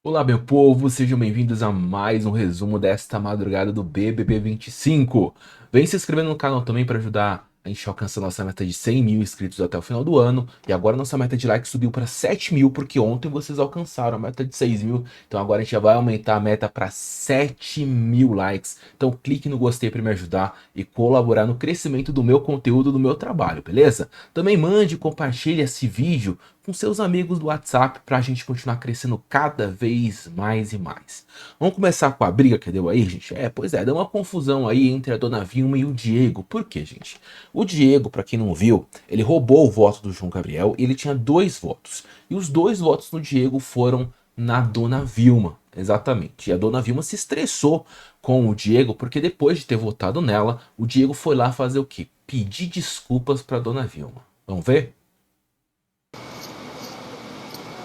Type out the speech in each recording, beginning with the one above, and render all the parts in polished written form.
Olá, meu povo, sejam bem-vindos a mais um resumo desta madrugada do BBB 25. Vem se inscrevendo no canal também para ajudar a gente a alcançar nossa meta de 100 mil inscritos até o final do ano. E agora nossa meta de likes subiu para 7 mil, porque ontem vocês alcançaram a meta de 6 mil. Então agora a gente já vai aumentar a meta para 7 mil likes. Então clique no gostei para me ajudar e colaborar no crescimento do meu conteúdo, do meu trabalho, beleza? Também mande e compartilhe esse vídeo com seus amigos do WhatsApp para a gente continuar crescendo cada vez mais e mais. Vamos começar com a briga que deu aí, gente? Pois é, deu uma confusão aí entre a Dona Vilma e o Diego. Por quê, gente? O Diego, para quem não viu, ele roubou o voto do João Gabriel e ele tinha 2 votos. E os 2 votos do Diego foram na Dona Vilma. Exatamente. E a Dona Vilma se estressou com o Diego porque depois de ter votado nela, o Diego foi lá fazer o quê? Pedir desculpas para Dona Vilma. Vamos ver?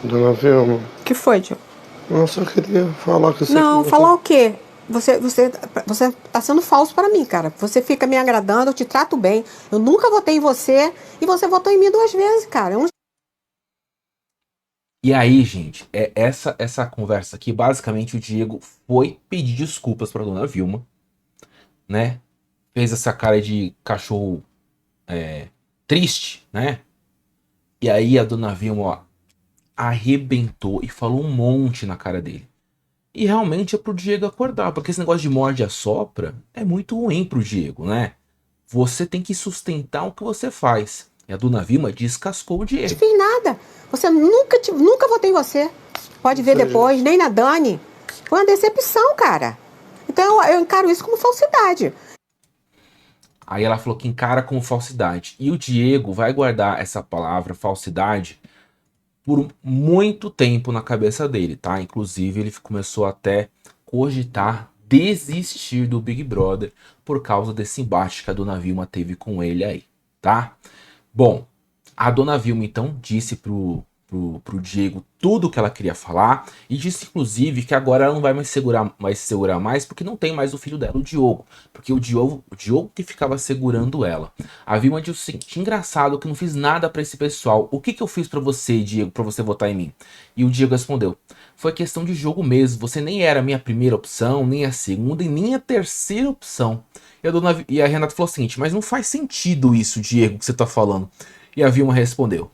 Dona Vilma, Que foi, tio? eu só queria falar que eu sei que Não, você... falar o quê? Você tá sendo falso para mim, cara. Você fica me agradando, eu te trato bem. Eu nunca votei em você e você votou em mim 2 vezes, cara. E aí, gente, essa conversa aqui, basicamente o Diego foi pedir desculpas pra Dona Vilma, né? Fez essa cara de cachorro triste, né? E aí a Dona Vilma, ó, arrebentou e falou um monte na cara dele. E realmente é pro Diego acordar, porque esse negócio de morde e assopra é muito ruim pro Diego, né? Você tem que sustentar o que você faz. E a Dona Vilma descascou o Não te Diego. fiz nada. Nunca votei em você. Pode ver depois, nem na Dani. Foi uma decepção, cara. Então eu encaro isso como falsidade. Aí ela falou que encara como falsidade. E o Diego vai guardar essa palavra falsidade por muito tempo na cabeça dele, tá? Inclusive ele começou até cogitar desistir do Big Brother por causa desse embate que a Dona Vilma teve com ele aí, tá? Bom, a Dona Vilma então disse pro Diego tudo o que ela queria falar e disse inclusive que agora ela não vai mais se segurar mais porque não tem mais o filho dela, o Diogo, porque o Diogo que ficava segurando ela. A Vilma disse o seguinte: engraçado que eu não fiz nada pra esse pessoal. O que que eu fiz pra você, Diego, pra você votar em mim? E o Diego respondeu: foi questão de jogo mesmo. Você nem era a minha primeira opção, nem a segunda e nem a terceira opção. E a Renata falou o seguinte: mas não faz sentido isso, Diego, que você tá falando. E a Vilma respondeu: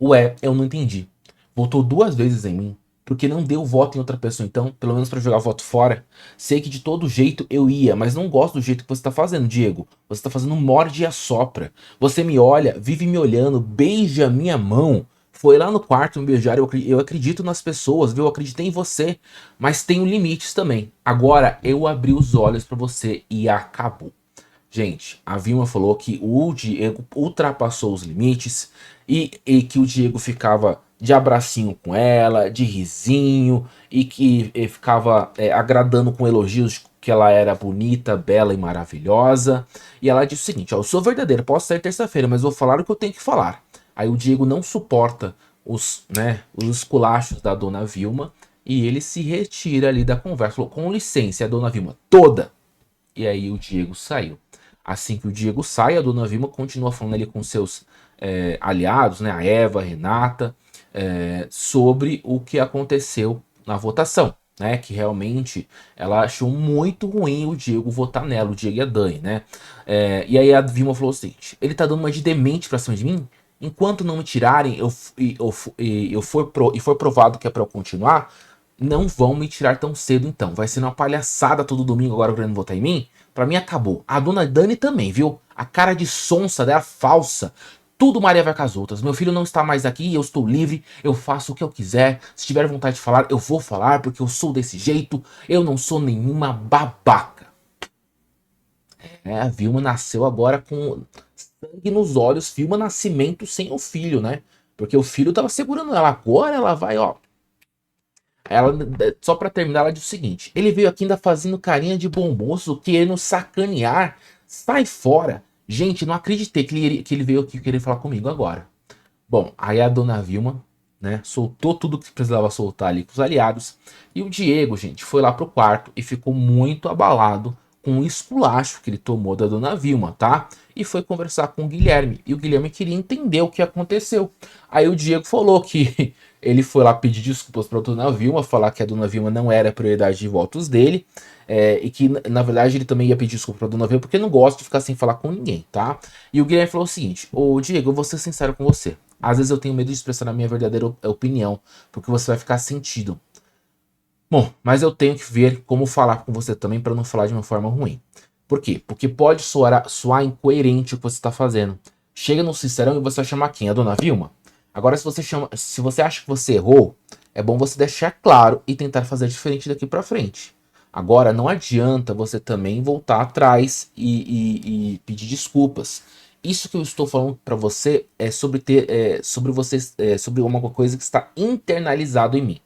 ué, eu não entendi. Votou 2 vezes em mim, porque não deu voto em outra pessoa, então, pelo menos pra jogar voto fora. Sei que de todo jeito eu ia, mas não gosto do jeito que você tá fazendo, Diego. Você tá fazendo morde e assopra. Você me olha, vive me olhando, beija minha mão. Foi lá no quarto me beijar, eu acredito nas pessoas, viu? Eu acreditei em você, mas tenho limites também. Agora eu abri os olhos pra você e acabou. Gente, a Vilma falou que o Diego ultrapassou os limites e que o Diego ficava de abracinho com ela, de risinho, e que ficava agradando com elogios que ela era bonita, bela e maravilhosa. E ela disse o seguinte: ó, eu sou verdadeira, posso sair terça-feira, mas vou falar o que eu tenho que falar. Aí o Diego não suporta os esculachos da Dona Vilma e ele se retira ali da conversa. Falou: com licença, a Dona Vilma toda. E aí o Diego saiu. Assim que o Diego sai, a Dona Vilma continua falando ali com seus aliados, né, a Eva, a Renata, sobre o que aconteceu na votação, né, que realmente ela achou muito ruim o Diego votar nela, o Diego e a Dani, né. E aí a Vilma falou o seguinte: ele tá dando uma de demente pra cima de mim? Enquanto não me tirarem e for provado que é pra eu continuar, não vão me tirar tão cedo então. Vai ser uma palhaçada todo domingo agora querendo votar em mim? Pra mim acabou. A dona Dani também, viu? A cara de sonsa dela falsa. Tudo Maria vai com as outras. Meu filho não está mais aqui, eu estou livre, eu faço o que eu quiser. Se tiver vontade de falar, eu vou falar, porque eu sou desse jeito. Eu não sou nenhuma babaca. A Vilma nasceu agora com sangue nos olhos. Vilma nascimento sem o filho, né? Porque o filho tava segurando ela. Agora ela vai, ó. Ela, só pra terminar, ela diz o seguinte: ele veio aqui ainda fazendo carinha de bom moço, querendo sacanear. Sai fora. Gente, não acreditei que ele veio aqui querer falar comigo agora. Bom, aí a Dona Vilma, né, soltou tudo que precisava soltar ali com os aliados. E o Diego, gente, foi lá pro quarto e ficou muito abalado com o esculacho que ele tomou da Dona Vilma, tá? e foi conversar com o Guilherme. E o Guilherme queria entender o que aconteceu. Aí o Diego falou que ele foi lá pedir desculpas para a dona Vilma, falar que a dona Vilma não era a prioridade de votos dele, e que, na verdade, ele também ia pedir desculpa para a dona Vilma porque não gosta de ficar sem falar com ninguém, tá? E o Guilherme falou o seguinte: ô Diego, eu vou ser sincero com você. Às vezes eu tenho medo de expressar a minha verdadeira opinião, porque você vai ficar sentido. Bom, mas eu tenho que ver como falar com você também para não falar de uma forma ruim. Por quê? Porque pode soar incoerente o que você está fazendo. Chega no Sincerão e você vai chamar quem? A dona Vilma? Agora, se você acha que você errou, é bom você deixar claro e tentar fazer diferente daqui para frente. Agora, não adianta você também voltar atrás e pedir desculpas. Isso que eu estou falando para você é sobre uma coisa que está internalizado em mim.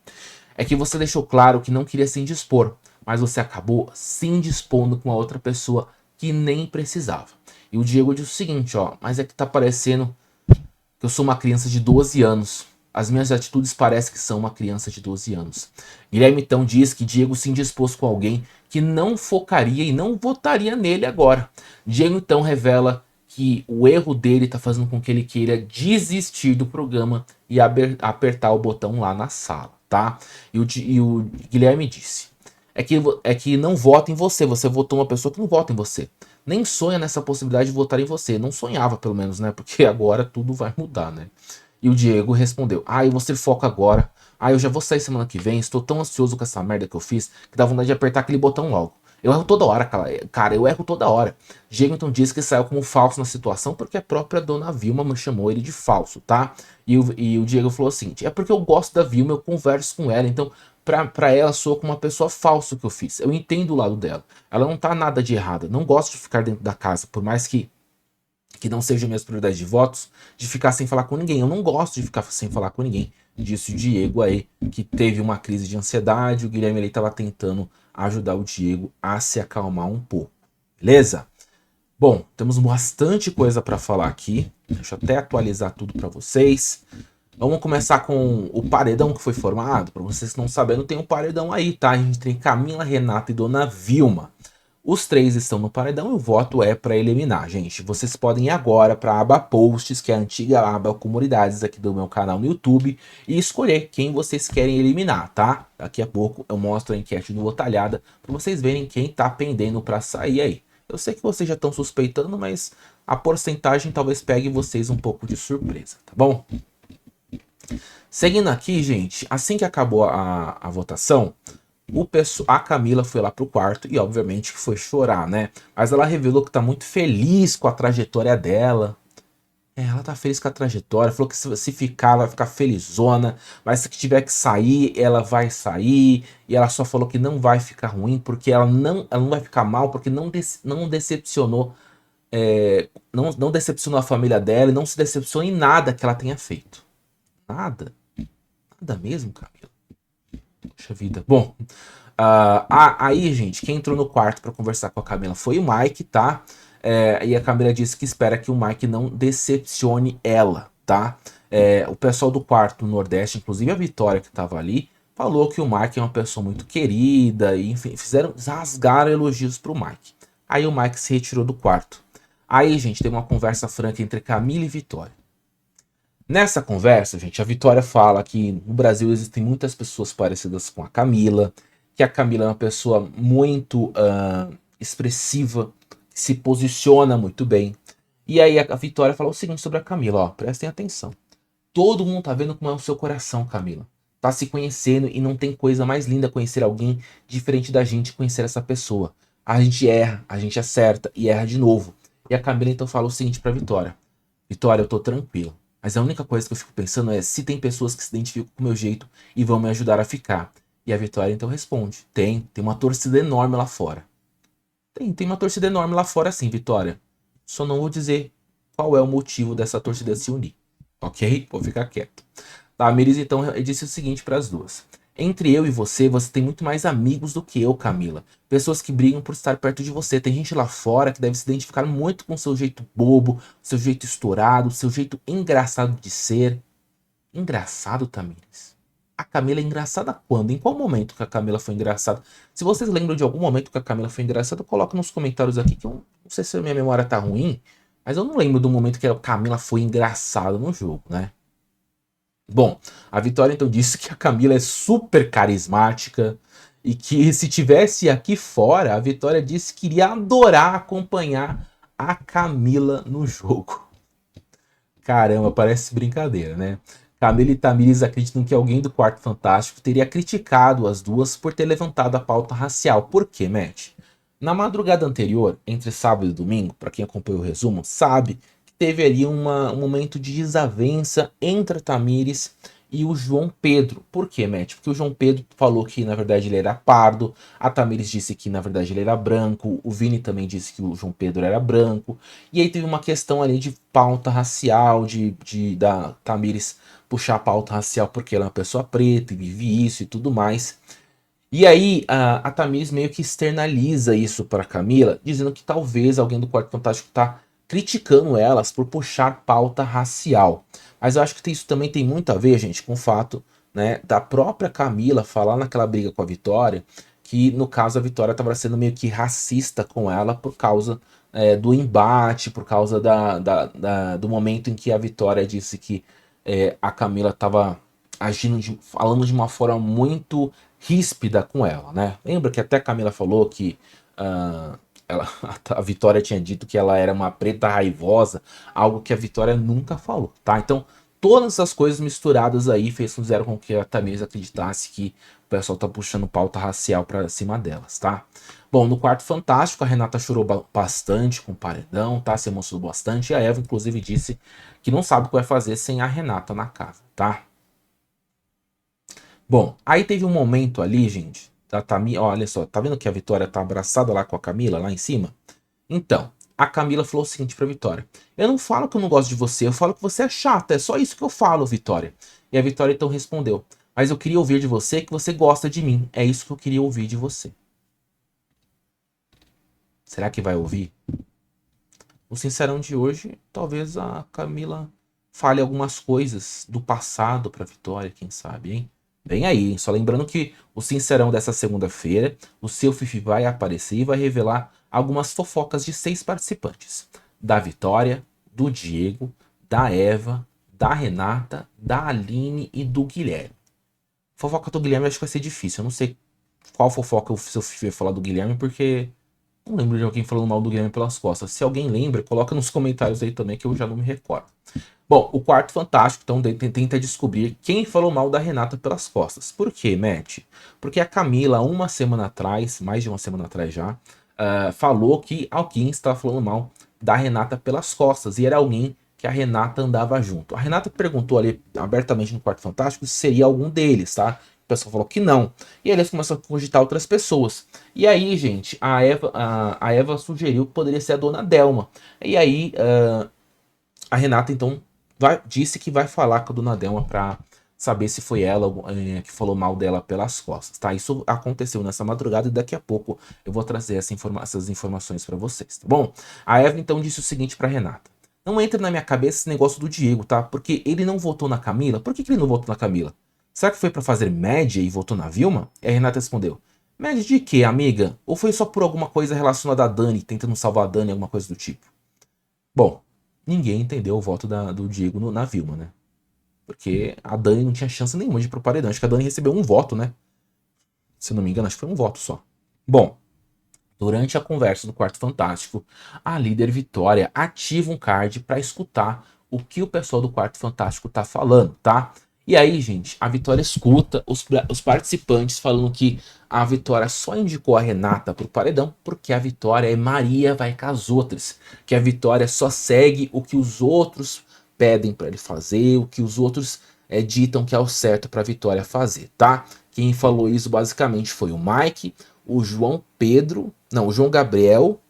É que você deixou claro que não queria se indispor, mas você acabou se indispondo com a outra pessoa que nem precisava. E o Diego disse o seguinte, ó, mas é que tá parecendo que eu sou uma criança de 12 anos. As minhas atitudes parecem que são uma criança de 12 anos. Guilherme então diz que Diego se indispôs com alguém que não focaria e não votaria nele agora. Diego então revela que o erro dele está fazendo com que ele queira desistir do programa e apertar o botão lá na sala. Tá? E o Guilherme disse: é que não vota em você, você votou uma pessoa que não vota em você. Nem sonha nessa possibilidade de votar em você. Não sonhava, pelo menos, né? Porque agora tudo vai mudar, né? E o Diego respondeu: e você foca agora. Eu já vou sair semana que vem. Estou tão ansioso com essa merda que eu fiz que dá vontade de apertar aquele botão logo. Eu erro toda hora, cara. Eu erro toda hora. Diego então disse que saiu como falso na situação porque a própria dona Vilma chamou ele de falso, tá? E o Diego falou assim: é porque eu gosto da Vilma, eu converso com ela, então pra ela sou como uma pessoa falsa que eu fiz. Eu entendo o lado dela. Ela não tá nada de errada. Não gosto de ficar dentro da casa, por mais que não seja minhas prioridades de votos, de ficar sem falar com ninguém. Eu não gosto de ficar sem falar com ninguém. Disse o Diego aí, que teve uma crise de ansiedade. O Guilherme ele estava tentando ajudar o Diego a se acalmar um pouco. Beleza? Bom, temos bastante coisa para falar aqui. Deixa eu até atualizar tudo para vocês. Vamos começar com o paredão que foi formado. Para vocês que não sabendo, tem um paredão aí, tá? A gente tem Camila, Renata e Dona Vilma. Os três estão no paredão e o voto é para eliminar, gente. Vocês podem ir agora para a aba Posts, que é a antiga aba Comunidades aqui do meu canal no YouTube, e escolher quem vocês querem eliminar, tá? Daqui a pouco eu mostro a enquete do Votalhada para vocês verem quem tá pendendo para sair aí. Eu sei que vocês já estão suspeitando, mas a porcentagem talvez pegue vocês um pouco de surpresa, tá bom? Seguindo aqui, gente, assim que acabou a votação, a Camila foi lá pro quarto e obviamente que foi chorar, né? Mas ela revelou que tá muito feliz com a trajetória dela. Ela tá feliz com a trajetória, falou que se ficar vai ficar felizona, mas se tiver que sair, ela vai sair. E ela só falou que não vai ficar ruim, porque ela não vai ficar mal, porque não decepcionou, não decepcionou a família dela e não se decepcionou em nada que ela tenha feito. Nada? Nada mesmo, Camila? Poxa vida. Bom, aí, gente, quem entrou no quarto para conversar com a Camila foi o Mike, tá? E a Camila disse que espera que o Mike não decepcione ela, tá? O pessoal do quarto no Nordeste, inclusive a Vitória que tava ali, falou que o Mike é uma pessoa muito querida, e enfim, rasgaram elogios pro Mike. Aí o Mike se retirou do quarto. Aí, gente, teve uma conversa franca entre Camila e Vitória. Nessa conversa, gente, a Vitória fala que no Brasil existem muitas pessoas parecidas com a Camila, que a Camila é uma pessoa muito expressiva, que se posiciona muito bem. E aí a Vitória fala o seguinte sobre a Camila, ó, prestem atenção. Todo mundo tá vendo como é o seu coração, Camila. Tá se conhecendo e não tem coisa mais linda conhecer alguém diferente da gente, conhecer essa pessoa. A gente erra, a gente acerta e erra de novo. E a Camila então fala o seguinte pra Vitória: Vitória, eu tô tranquila. Mas a única coisa que eu fico pensando é se tem pessoas que se identificam com o meu jeito e vão me ajudar a ficar. E a Vitória então responde: tem uma torcida enorme lá fora. Tem uma torcida enorme lá fora sim, Vitória. Só não vou dizer qual é o motivo dessa torcida se unir. Ok? Vou ficar quieto. Tá, a Miris então disse o seguinte para as duas: entre eu e você tem muito mais amigos do que eu, Camila. Pessoas que brigam por estar perto de você. Tem gente lá fora que deve se identificar muito com o seu jeito bobo, seu jeito estourado, seu jeito engraçado de ser. Engraçado, Tamires? A Camila é engraçada quando? Em qual momento que a Camila foi engraçada? Se vocês lembram de algum momento que a Camila foi engraçada, coloca nos comentários aqui, que eu não sei se a minha memória tá ruim, Mas eu não lembro do momento que a Camila foi engraçada no jogo, né? Bom, a Vitória então disse que a Camila é super carismática e que se tivesse aqui fora, a Vitória disse que iria adorar acompanhar a Camila no jogo. Caramba, parece brincadeira, né? Camila e Tamires acreditam que alguém do Quarto Fantástico teria criticado as duas por ter levantado a pauta racial. Por quê, Matt? Na madrugada anterior, entre sábado e domingo, para quem acompanhou o resumo, sabe que teve ali um momento de desavença entre a Tamires e o João Pedro. Por quê, Matt? Porque o João Pedro falou que na verdade ele era pardo, a Tamires disse que na verdade ele era branco, o Vini também disse que o João Pedro era branco, e aí teve uma questão ali de pauta racial, da Tamires puxar a pauta racial porque ela é uma pessoa preta e vive isso e tudo mais. E aí a Tamires meio que externaliza isso para Camila, dizendo que talvez alguém do Quarto Fantástico tá criticando elas por puxar pauta racial. Mas eu acho que isso também tem muito a ver, gente, com o fato, né, da própria Camila falar naquela briga com a Vitória, que no caso a Vitória estava sendo meio que racista com ela por causa do embate, por causa do momento em que a Vitória disse que a Camila estava agindo, falando de uma forma muito ríspida com ela, né? Lembra que até a Camila falou que a Vitória tinha dito que ela era uma preta raivosa, algo que a Vitória nunca falou, tá? Então, todas essas coisas misturadas aí fizeram com que a Tamires acreditasse que o pessoal tá puxando pauta racial pra cima delas, tá? Bom, no Quarto Fantástico, a Renata chorou bastante com o paredão, tá? Se emocionou bastante, e a Eva, inclusive, disse que não sabe o que vai fazer sem a Renata na casa, tá? Bom, aí teve um momento ali, gente, da Tamires, olha só, tá vendo que a Vitória tá abraçada lá com a Camila, lá em cima? Então, a Camila falou o seguinte pra Vitória: eu não falo que eu não gosto de você, eu falo que você é chata, é só isso que eu falo, Vitória. E a Vitória então respondeu: mas eu queria ouvir de você que você gosta de mim, é isso que eu queria ouvir de você. Será que vai ouvir? No Sincerão de hoje, talvez a Camila fale algumas coisas do passado pra Vitória, quem sabe, hein? Vem aí, hein? Só lembrando que o Sincerão dessa segunda-feira, o seu Fifi vai aparecer e vai revelar algumas fofocas de 6 participantes. Da Vitória, do Diego, da Eva, da Renata, da Aline e do Guilherme. Fofoca do Guilherme acho que vai ser difícil. Eu não sei qual fofoca o seu Fifi vai falar do Guilherme, porque não lembro de alguém falando mal do Guilherme pelas costas. Se alguém lembra, coloca nos comentários aí também, que eu já não me recordo. Bom, o Quarto Fantástico então tenta descobrir quem falou mal da Renata pelas costas. Por quê, Matt? Porque a Camila, uma semana atrás, mais de uma semana atrás já, falou que alguém estava falando mal da Renata pelas costas, e era alguém que a Renata andava junto. A Renata perguntou ali abertamente no Quarto Fantástico se seria algum deles, tá? O pessoal falou que não. E aí eles começaram a cogitar outras pessoas. E aí, gente, a Eva sugeriu que poderia ser a dona Delma. E aí a Renata então disse que vai falar com a dona Delma para saber se foi ela que falou mal dela pelas costas, tá? Isso aconteceu nessa madrugada e daqui a pouco eu vou trazer essas informações para vocês, tá bom? A Eva então disse o seguinte para Renata: não entra na minha cabeça esse negócio do Diego, tá? Porque ele não votou na Camila. Por que ele não votou na Camila? Será que foi para fazer média e votou na Vilma? E a Renata respondeu: média de quê, amiga? Ou foi só por alguma coisa relacionada a Dani, tentando salvar a Dani, alguma coisa do tipo? Bom, ninguém entendeu o voto do Diego na Vilma, né? Porque a Dani não tinha chance nenhuma de ir pro paredão. Acho que a Dani recebeu um voto, né? Se não me engano, acho que foi um voto só. Bom, durante a conversa do Quarto Fantástico, a líder Vitória ativa um card para escutar o que o pessoal do Quarto Fantástico tá falando, tá? E aí, gente, a Vitória escuta os participantes falando que a Vitória só indicou a Renata pro paredão porque a Vitória é Maria vai com as outras. Que a Vitória só segue o que os outros pedem para ele fazer, o que os outros ditam que é o certo pra Vitória fazer, tá? Quem falou isso basicamente foi o Mike, o João Pedro, não, o João Gabriel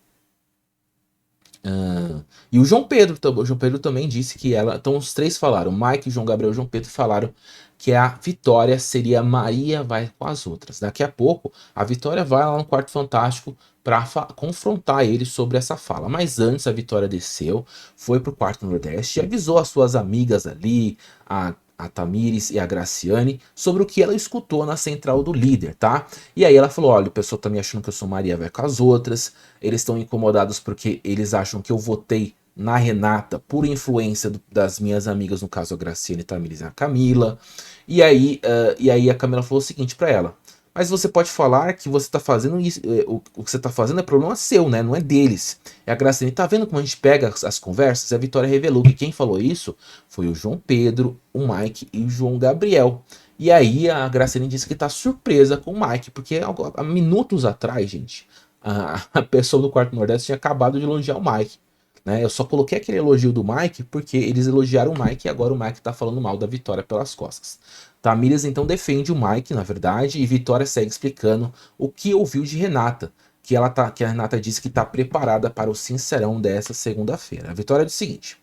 e o João Pedro. O João Pedro também disse que ela. Então os três falaram, Mike, João Gabriel e João Pedro falaram que a Vitória seria Maria vai com as outras. Daqui a pouco a Vitória vai lá no Quarto Fantástico para confrontar ele sobre essa fala. Mas antes a Vitória desceu, foi pro Quarto Nordeste e avisou as suas amigas ali, a Tamires e a Graciane, sobre o que ela escutou na central do líder, tá? E aí ela falou: olha, o pessoal tá me achando que eu sou Maria vai com as outras, eles estão incomodados porque eles acham que eu votei na Renata por influência das minhas amigas, no caso a Graciane, Tamires e a Camila. E aí a Camila falou o seguinte pra ela: mas você pode falar que você tá fazendo isso, o que você tá fazendo é problema seu, né? Não é deles. E a Graciane, tá vendo como a gente pega as conversas? E a Vitória revelou que quem falou isso foi o João Pedro, o Mike e o João Gabriel. E aí a Graciane disse que tá surpresa com o Mike, porque há minutos atrás, gente, a pessoa do Quarto Nordeste tinha acabado de elogiar o Mike. Né? Eu só coloquei aquele elogio do Mike porque eles elogiaram o Mike e agora o Mike tá falando mal da Vitória pelas costas. Tamires então defende o Mike, na verdade, e Vitória segue explicando o que ouviu de Renata, que a Renata disse que tá preparada para o sincerão dessa segunda-feira. A Vitória diz o seguinte: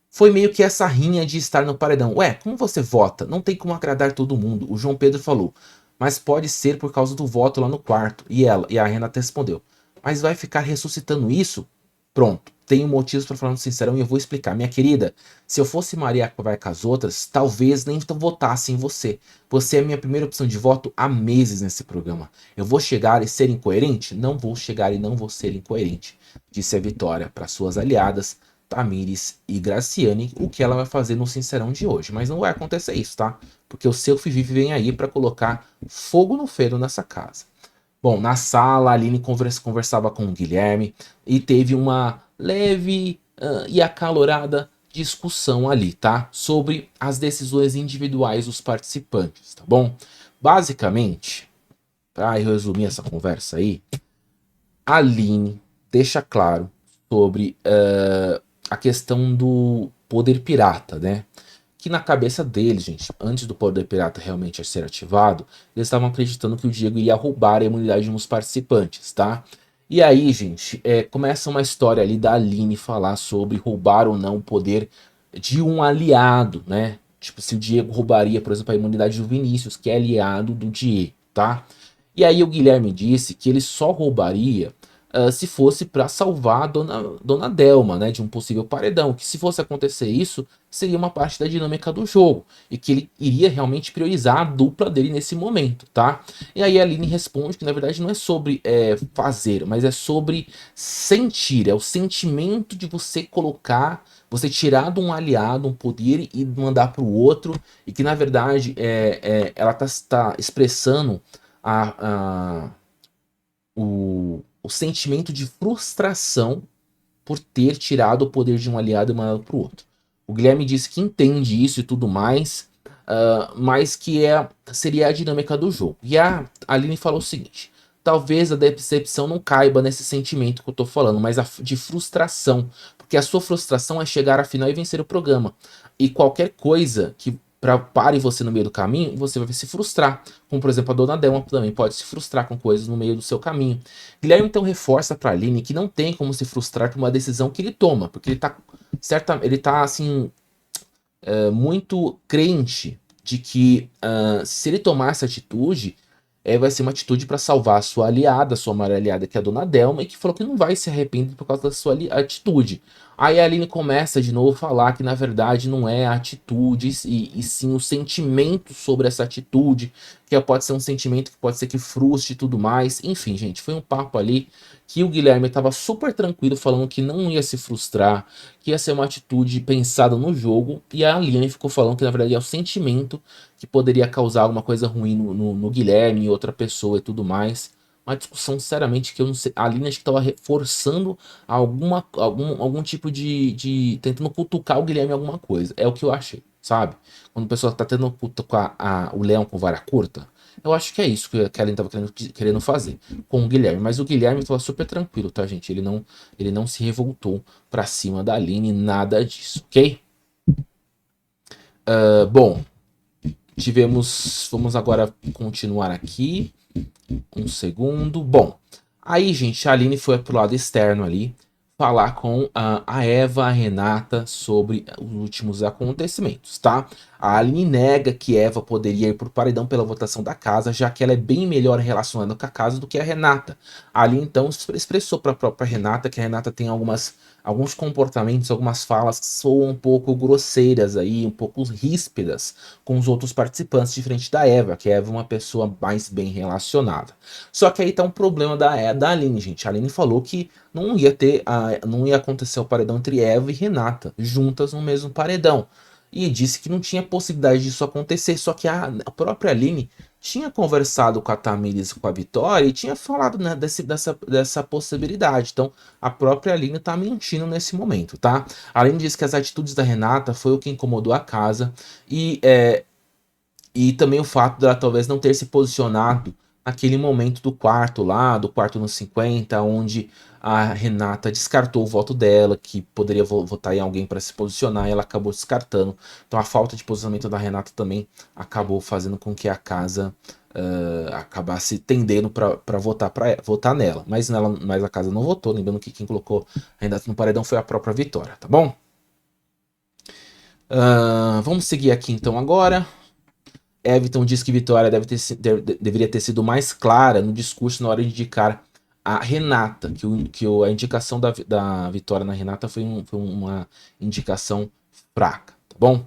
foi meio que essa rinha de estar no paredão. Ué, como você vota? Não tem como agradar todo mundo. O João Pedro falou, mas pode ser por causa do voto lá no quarto. E a Renata respondeu, mas vai ficar ressuscitando isso? Pronto, tenho motivos para falar no sincerão e eu vou explicar. Minha querida, se eu fosse Maria que vai com as outras, talvez nem votasse em você. Você é minha primeira opção de voto há meses nesse programa. Eu vou chegar e ser incoerente? Não vou chegar e não vou ser incoerente, disse a Vitória para suas aliadas, Tamires e Graciane, o que ela vai fazer no sincerão de hoje. Mas não vai acontecer isso, tá? Porque o seu Fifi vem aí para colocar fogo no feno nessa casa. Bom, na sala, a Aline conversava com o Guilherme e teve uma leve e acalorada discussão ali, tá? Sobre as decisões individuais dos participantes, tá bom? Basicamente, para eu resumir essa conversa aí, a Aline deixa claro sobre a questão do poder pirata, né? Que na cabeça deles, gente, antes do poder pirata realmente ser ativado, eles estavam acreditando que o Diego iria roubar a imunidade de uns participantes, tá? E aí, gente, começa uma história ali da Aline falar sobre roubar ou não o poder de um aliado, né? Tipo, se o Diego roubaria, por exemplo, a imunidade do Vinícius, que é aliado do Diego, tá? E aí o Guilherme disse que ele só roubaria se fosse para salvar a Dona Delma, né, de um possível paredão, que se fosse acontecer isso, seria uma parte da dinâmica do jogo, e que ele iria realmente priorizar a dupla dele nesse momento, tá? E aí a Aline responde que na verdade não é sobre fazer, mas é sobre sentir, é o sentimento de você colocar, você tirar de um aliado um poder e mandar para o outro, e que na verdade ela tá expressando o sentimento de frustração por ter tirado o poder de um aliado e mandado para o outro. O Guilherme disse que entende isso e tudo mais, mas que seria a dinâmica do jogo. E a Aline falou o seguinte: talvez a decepção não caiba nesse sentimento que eu tô falando, mas de frustração, porque a sua frustração é chegar à final e vencer o programa. E qualquer coisa que pare você no meio do caminho, você vai se frustrar. Como, por exemplo, a Dona Delma também pode se frustrar com coisas no meio do seu caminho. Guilherme, então, reforça para a Aline que não tem como se frustrar com uma decisão que ele toma, porque ele tá assim, muito crente de que se ele tomar essa atitude, vai ser uma atitude para salvar a sua aliada, a sua maior aliada, que é a Dona Delma, e que falou que não vai se arrepender por causa da sua atitude. Aí a Aline começa de novo a falar que na verdade não é a atitude, e sim o sentimento sobre essa atitude, que pode ser um sentimento que pode ser que frustre e tudo mais. Enfim, gente, foi um papo ali que o Guilherme estava super tranquilo, falando que não ia se frustrar, que ia ser uma atitude pensada no jogo, e a Aline ficou falando que na verdade é o sentimento que poderia causar alguma coisa ruim no Guilherme e outra pessoa e tudo mais. Uma discussão, sinceramente, que eu não sei. A Aline acho que estava reforçando algum tipo tentando cutucar o Guilherme em alguma coisa. É o que eu achei, sabe? Quando a pessoa tá tentando cutucar o leão com vara curta, eu acho que é isso que a Aline tava querendo fazer com o Guilherme. Mas o Guilherme estava super tranquilo, tá, gente? Ele não se revoltou pra cima da Aline, nada disso, ok? Bom, vamos agora continuar aqui. Um segundo. Bom, aí, gente, a Aline foi pro lado externo ali falar com a Eva, a Renata, sobre os últimos acontecimentos, tá? A Aline nega que Eva poderia ir pro paredão pela votação da casa, já que ela é bem melhor relacionada com a casa do que a Renata. A Aline então expressou para a própria Renata que a Renata tem alguns comportamentos, algumas falas que soam um pouco grosseiras aí, um pouco ríspidas com os outros participantes, diferente da Eva, que a Eva é uma pessoa mais bem relacionada. Só que aí tá um problema da Aline, gente. A Aline falou que não ia acontecer o paredão entre Eva e Renata, juntas no mesmo paredão. E disse que não tinha possibilidade disso acontecer, só que a própria Aline tinha conversado com a Tamires e com a Vitória e tinha falado, né, dessa possibilidade. Então, a própria Aline tá mentindo nesse momento, tá? A Aline disse que as atitudes da Renata foi o que incomodou a casa e também o fato dela talvez não ter se posicionado naquele momento do quarto no 50, onde a Renata descartou o voto dela, que poderia votar em alguém para se posicionar, e ela acabou descartando. Então a falta de posicionamento da Renata também acabou fazendo com que a casa acabasse tendendo para votar nela. Mas a casa não votou, lembrando que quem colocou a Renata no paredão foi a própria Vitória, tá bom? Vamos seguir aqui então agora. Everton diz que Vitória deveria ter sido mais clara no discurso na hora de indicar a Renata, a indicação da Vitória na Renata foi uma indicação fraca, tá bom?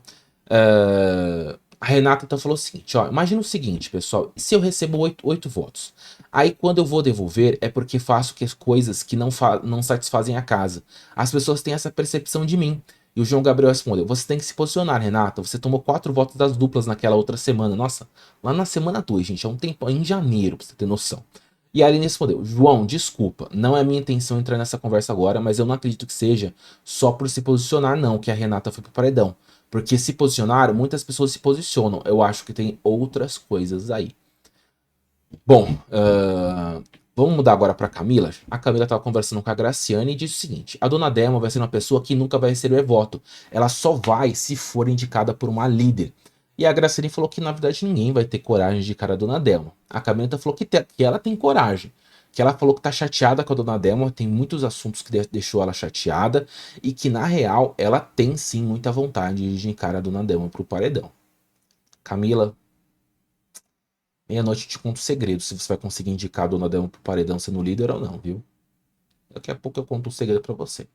A Renata então falou o seguinte, ó, imagina o seguinte, pessoal, se eu recebo 8 votos, aí quando eu vou devolver é porque faço coisas que não satisfazem a casa. As pessoas têm essa percepção de mim. E o João Gabriel respondeu, você tem que se posicionar, Renata, você tomou 4 votos das duplas naquela outra semana. Nossa, lá na semana 2, gente, é um tempo, em janeiro, pra você ter noção. E a Aline respondeu, João, desculpa, não é minha intenção entrar nessa conversa agora, mas eu não acredito que seja só por se posicionar não, que a Renata foi pro paredão. Porque se posicionaram, muitas pessoas se posicionam, eu acho que tem outras coisas aí. Bom, vamos mudar agora para Camila. A Camila estava conversando com a Graciane e disse o seguinte: a dona Delma vai ser uma pessoa que nunca vai receber voto. Ela só vai se for indicada por uma líder. E a Graciane falou que na verdade ninguém vai ter coragem de indicar a dona Delma. A Camila falou que ela tem coragem. Que ela falou que tá chateada com a dona Delma, tem muitos assuntos que deixou ela chateada. E que na real ela tem sim muita vontade de indicar a dona Delma pro paredão. Camila, meia-noite te conto o segredo, se você vai conseguir indicar a dona Delma pro paredão sendo líder ou não, viu? Daqui a pouco eu conto um segredo pra você.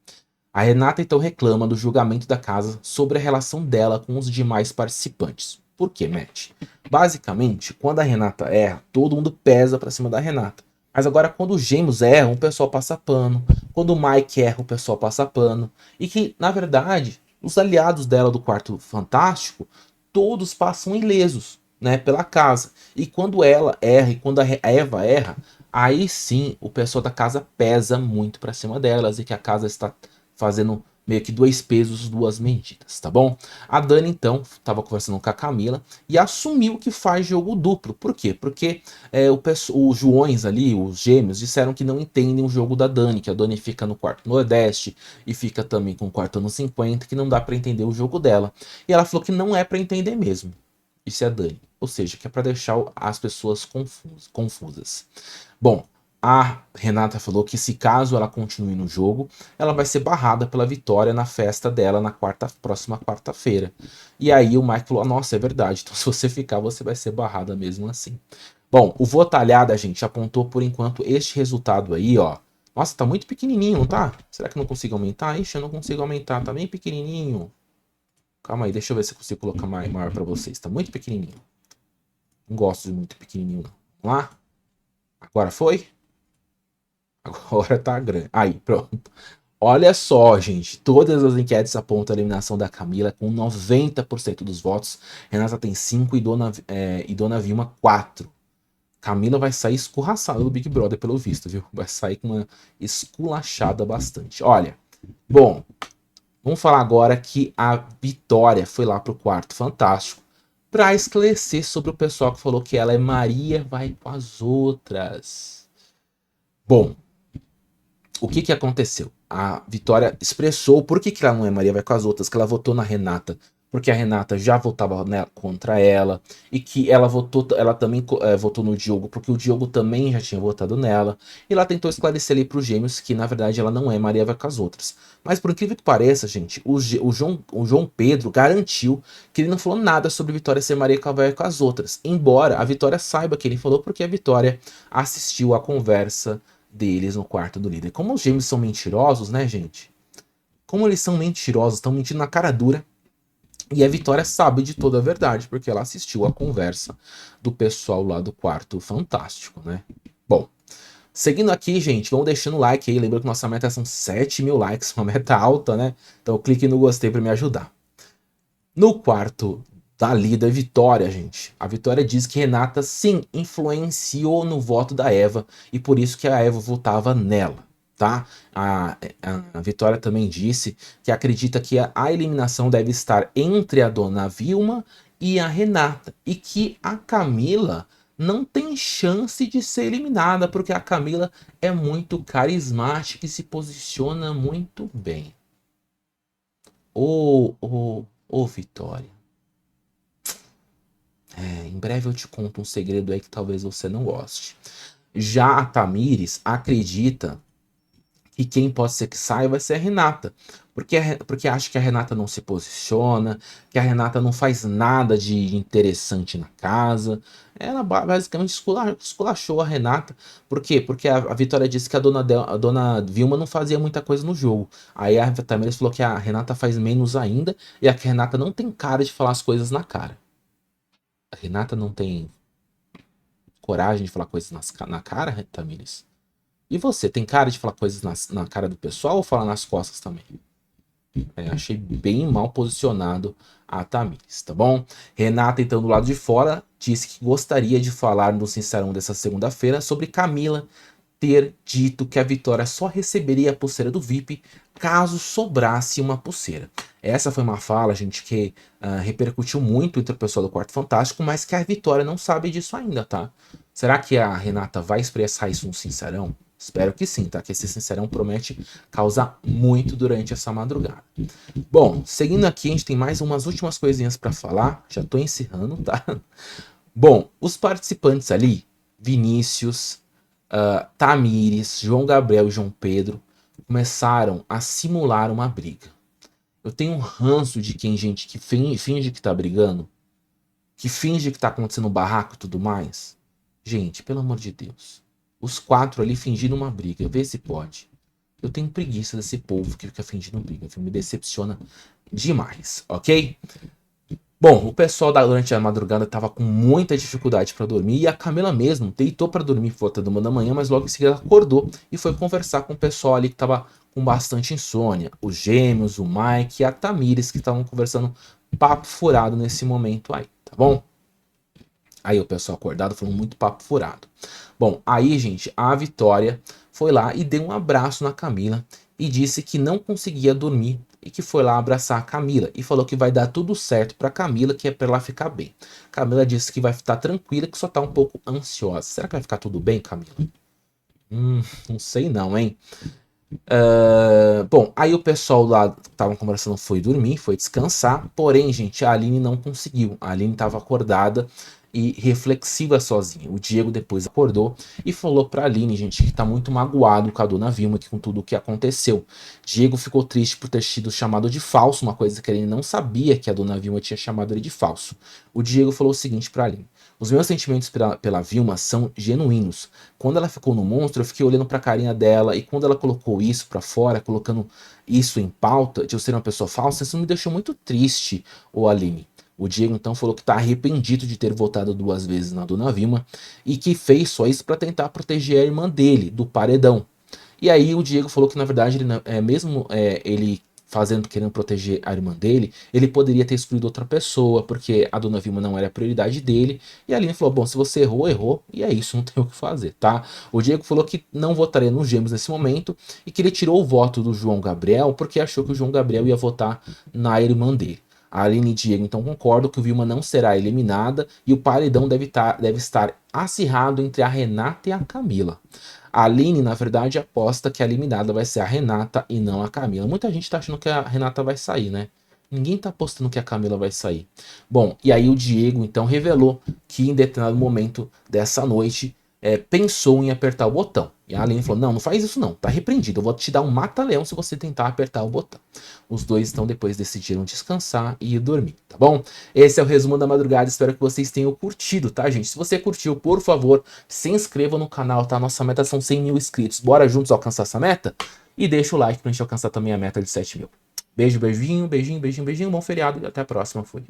A Renata então reclama do julgamento da casa sobre a relação dela com os demais participantes. Por quê, Matt? Basicamente, quando a Renata erra, todo mundo pesa pra cima da Renata. Mas agora quando os gêmeos erram, o pessoal passa pano. Quando o Mike erra, o pessoal passa pano. E que, na verdade, os aliados dela do Quarto Fantástico, todos passam ilesos, né, pela casa. E quando ela erra e quando a Eva erra, aí sim o pessoal da casa pesa muito pra cima delas e que a casa está fazendo meio que 2 pesos, 2 medidas, tá bom? A Dani então estava conversando com a Camila e assumiu que faz jogo duplo. Por quê? Porque os Joões ali, os gêmeos, disseram que não entendem o jogo da Dani, que a Dani fica no quarto Nordeste e fica também com o quarto no 50, que não dá pra entender o jogo dela. E ela falou que não é pra entender mesmo. Isso é a Dani. Ou seja, que é pra deixar as pessoas confusas. Bom, a Renata falou que se caso ela continue no jogo, ela vai ser barrada pela Vitória na festa dela na próxima quarta-feira. E aí o Mike falou, nossa, é verdade, então se você ficar, você vai ser barrada mesmo assim. Bom, o Votalhada, gente, apontou por enquanto este resultado aí, ó. Nossa, tá muito pequenininho, não tá? Será que eu não consigo aumentar? Ixi, eu não consigo aumentar, tá bem pequenininho. Calma aí, deixa eu ver se eu consigo colocar maior pra vocês. Tá muito pequenininho. Não gosto de muito pequenininho, não. Vamos lá? Agora foi? Agora tá grande. Aí, pronto. Olha só, gente. Todas as enquetes apontam a eliminação da Camila com 90% dos votos. Renata tem 5 e Dona Vilma 4. Camila vai sair escorraçada do Big Brother, pelo visto, viu? Vai sair com uma esculachada bastante. Olha, bom, vamos falar agora que a Vitória foi lá pro Quarto Fantástico para esclarecer sobre o pessoal que falou que ela é Maria vai com as outras. Bom, o que que aconteceu? A Vitória expressou por que ela não é Maria vai com as outras, que ela votou na Renata porque a Renata já votava, né, contra ela, e que ela também votou no Diogo, porque o Diogo também já tinha votado nela, e ela tentou esclarecer ali para os gêmeos que, na verdade, ela não é Maria vai com as outras. Mas, por incrível que pareça, gente, o João Pedro garantiu que ele não falou nada sobre Vitória ser Maria vai com as outras, embora a Vitória saiba que ele falou, porque a Vitória assistiu a conversa deles no quarto do líder. Como os gêmeos são mentirosos, né, gente? Como eles são mentirosos, estão mentindo na cara dura. E a Vitória sabe de toda a verdade, porque ela assistiu a conversa do pessoal lá do Quarto Fantástico, né? Bom, seguindo aqui, gente, vão deixando o like aí. Lembrando que nossa meta são 7.000 likes, uma meta alta, né? Então clique no gostei para me ajudar. No quarto da Lida e Vitória, gente, a Vitória diz que Renata, sim, influenciou no voto da Eva, e por isso que a Eva votava nela. Tá? A Vitória também disse que acredita que a eliminação deve estar entre a dona Vilma e a Renata, e que a Camila não tem chance de ser eliminada, porque a Camila é muito carismática e se posiciona muito bem. Ô Vitória, em breve eu te conto um segredo aí que talvez você não goste. Já a Tamires acredita que quem pode ser que saia vai ser a Renata. Porque acha que a Renata não se posiciona, que a Renata não faz nada de interessante na casa. Ela basicamente esculachou a Renata. Por quê? Porque a Vitória disse que a dona Vilma não fazia muita coisa no jogo. Aí a Tamires falou que a Renata faz menos ainda, e a Renata não tem cara de falar as coisas na cara. A Renata não tem coragem de falar coisas na cara, Tamires? E você, tem cara de falar coisas na cara do pessoal ou falar nas costas também? Achei bem mal posicionado a Tamires, tá bom? Renata, então, do lado de fora, disse que gostaria de falar no Sincerão dessa segunda-feira sobre Camila ter dito que a Vitória só receberia a pulseira do VIP caso sobrasse uma pulseira. Essa foi uma fala, gente, que repercutiu muito entre o pessoal do Quarto Fantástico, mas que a Vitória não sabe disso ainda, tá? Será que a Renata vai expressar isso no Sincerão? Espero que sim, tá? Que esse Sincerão promete causar muito durante essa madrugada. Bom, seguindo aqui, a gente tem mais umas últimas coisinhas para falar. Já tô encerrando, tá? Bom, os participantes ali, Vinícius, Tamires, João Gabriel e João Pedro, começaram a simular uma briga. Eu tenho um ranço de gente que finge que tá brigando, que finge que tá acontecendo um barraco e tudo mais. Gente, pelo amor de Deus. Os 4 ali fingindo uma briga. Vê se pode. Eu tenho preguiça desse povo que fica fingindo briga. Me decepciona demais, ok? Bom, o pessoal durante a madrugada tava com muita dificuldade para dormir, e a Camila mesmo deitou para dormir por volta de 1 da manhã, mas logo em seguida acordou e foi conversar com o pessoal ali que tava com bastante insônia. Os gêmeos, o Mike e a Tamires, que estavam conversando papo furado nesse momento aí, tá bom? Aí o pessoal acordado falou muito papo furado. Bom, aí, gente, a Vitória foi lá e deu um abraço na Camila e disse que não conseguia dormir e que foi lá abraçar a Camila e falou que vai dar tudo certo pra Camila, que é pra ela ficar bem. Camila disse que vai ficar tranquila, que só tá um pouco ansiosa. Será que vai ficar tudo bem, Camila? Não sei não, hein? Bom, aí o pessoal lá que estavam conversando foi dormir, foi descansar. Porém, gente, a Aline não conseguiu. A Aline estava acordada e reflexiva sozinha. O Diego depois acordou e falou pra Aline, gente, que tá muito magoado com a dona Vilma, com tudo o que aconteceu. Diego ficou triste por ter sido chamado de falso, uma coisa que ele não sabia, que a dona Vilma tinha chamado ele de falso. O Diego falou o seguinte pra Aline: os meus sentimentos pela Vilma são genuínos. Quando ela ficou no monstro, eu fiquei olhando pra carinha dela, e quando ela colocou isso pra fora, colocando isso em pauta, de eu ser uma pessoa falsa, isso me deixou muito triste, ô Aline. O Diego então falou que tá arrependido de ter votado 2 vezes na dona Vilma, e que fez só isso pra tentar proteger a irmã dele, do paredão. E aí o Diego falou que, na verdade, ele querendo proteger a irmã dele, ele poderia ter escolhido outra pessoa, porque a dona Vilma não era a prioridade dele. E a Aline falou: bom, se você errou, errou, e é isso, não tem o que fazer, tá? O Diego falou que não votaria nos gêmeos nesse momento, e que ele tirou o voto do João Gabriel, porque achou que o João Gabriel ia votar na irmã dele. A Aline e Diego então concordam que o Vilma não será eliminada, e o paredão deve estar acirrado entre a Renata e a Camila. A Aline, na verdade, aposta que a eliminada vai ser a Renata e não a Camila. Muita gente tá achando que a Renata vai sair, né? Ninguém tá apostando que a Camila vai sair. Bom, e aí o Diego então revelou que em determinado momento dessa noite pensou em apertar o botão. E a Aline falou, não faz isso não, tá repreendido, eu vou te dar um mata-leão se você tentar apertar o botão. Os dois então depois decidiram descansar e ir dormir, tá bom? Esse é o resumo da madrugada, espero que vocês tenham curtido, tá, gente? Se você curtiu, por favor, se inscreva no canal, tá? Nossa meta são 100 mil inscritos, bora juntos alcançar essa meta? E deixa o like pra gente alcançar também a meta de 7 mil. Beijo, beijinho, beijinho, beijinho, beijinho, bom feriado e até a próxima, fui.